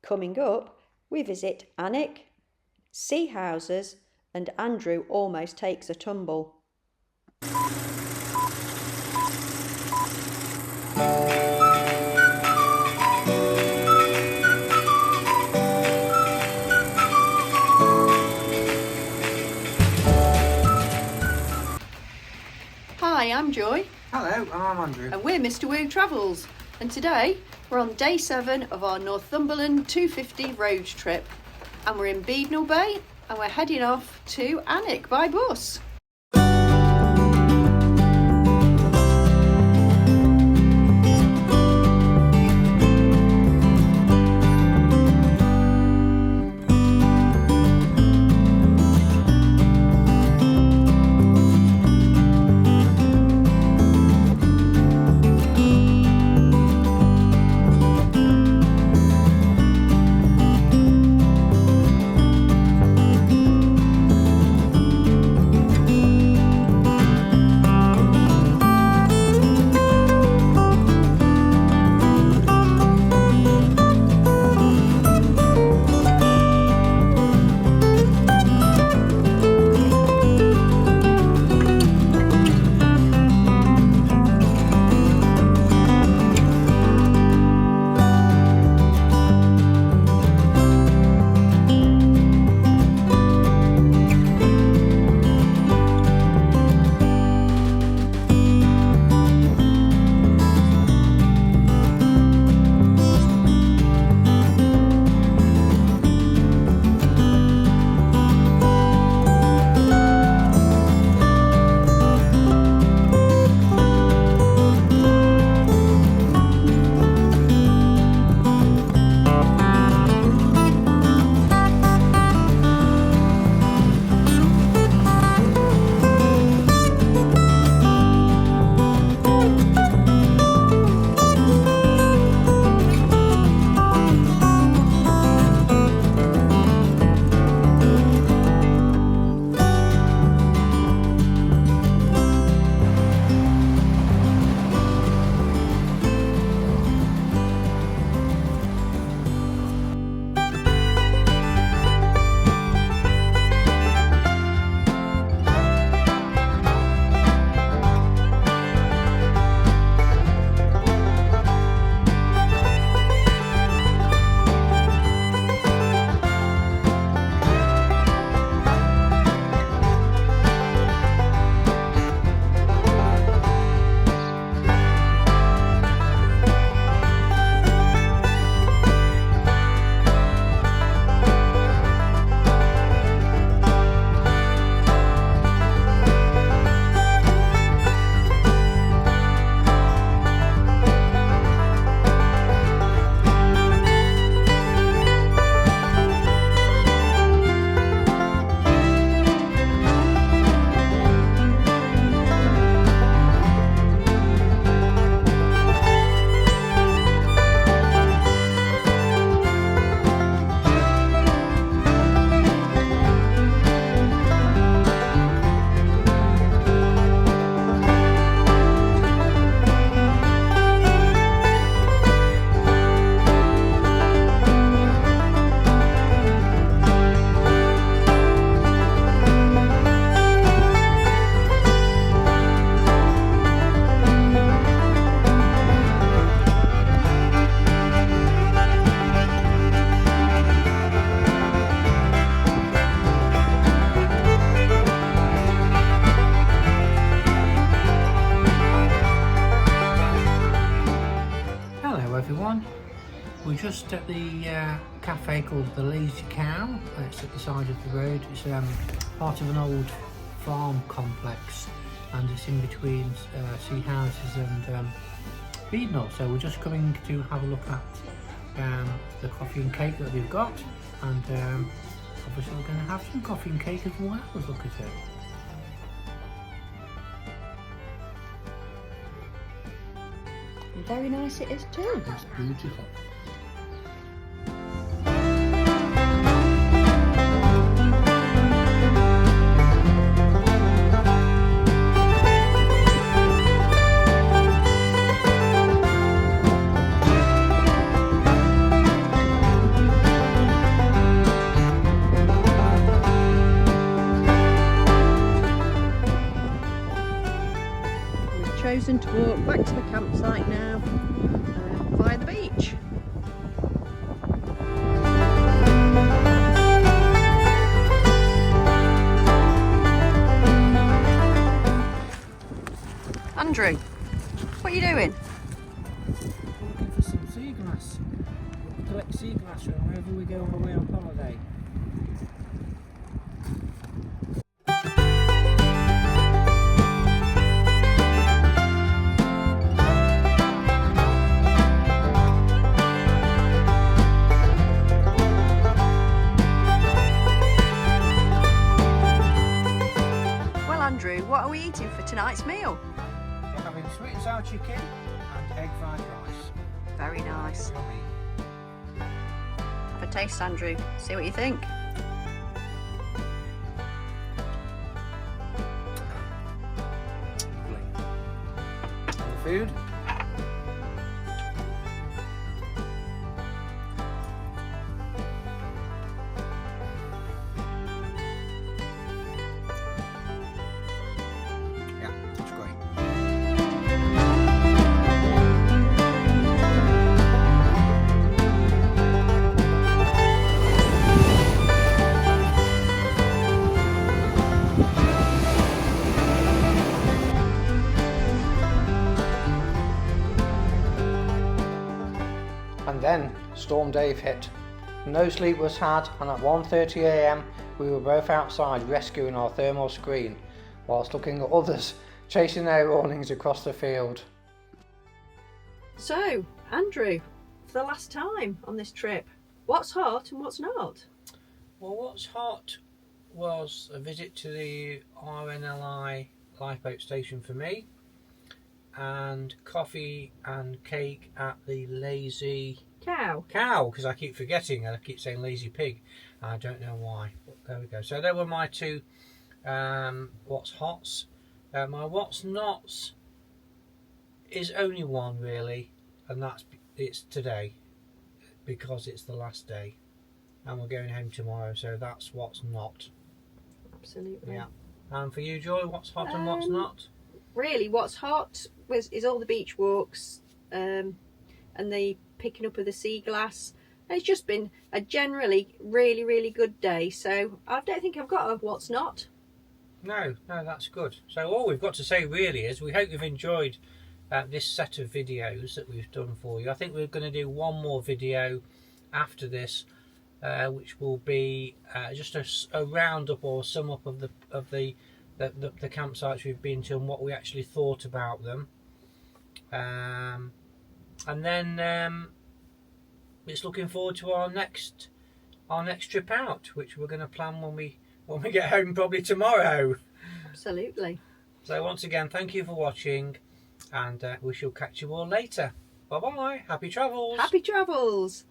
Coming up, we visit Alnwick, Seahouses, and Andrew almost takes a tumble. Hi, I'm Joy. Hello, I'm Andrew. And we're Mr. Woo Travels. And today we're on day 7 of our Northumberland 250 road trip. And we're in Beadnell Bay and we're heading off to Alnwick by bus. We're just at the cafe called the Lazy Cow. It's at the side of the road. It's part of an old farm complex and it's in between Seahouses and Beadnell. So we're just coming to have a look at the coffee and cake that they've got, and obviously we're going to have some coffee and cake as well. Let's look at it. Very nice it is too. It's beautiful. chosen to walk back to the campsite now via the beach. Andrew, what are you doing? Looking for some sea glass. We collect sea glass wherever we go away on holiday. Well, Andrew, what are we eating for tonight's meal? We're having sweet and sour chicken and egg fried rice. Very nice. Yummy. Have a taste, Andrew. See what you think. Lovely. And the food? Yeah, it's great. And then Storm Dave hit. No sleep was had, and at 1:30 a.m. we were both outside rescuing our thermal screen, whilst looking at others chasing their awnings across the field. So, Andrew, for the last time on this trip, what's hot and what's not? Well, what's hot was a visit to the RNLI lifeboat station for me, and coffee and cake at the Lazy Cow. Cow, because I keep forgetting, I keep saying Lazy Pig. I don't know why, but there we go. So there were my two what's hots. My what's nots is only one really, and it's today, because it's the last day and we're going home tomorrow, so that's what's not. Absolutely. Yeah. And for you, Joy, what's hot and what's not? Really, what's hot is all the beach walks and the picking up of the sea glass. And it's just been a generally really, really good day, so I don't think I've got a what's not. No, that's good. So all we've got to say really is we hope you've enjoyed this set of videos that we've done for you. I think we're going to do one more video after this, which will be just a roundup or sum up of the campsites we've been to and what we actually thought about them. And then it's looking forward to our next trip out, which we're going to plan when we get home, probably tomorrow. Absolutely. So once again, thank you for watching, and we shall catch you all later. Bye bye. Happy travels. Happy travels.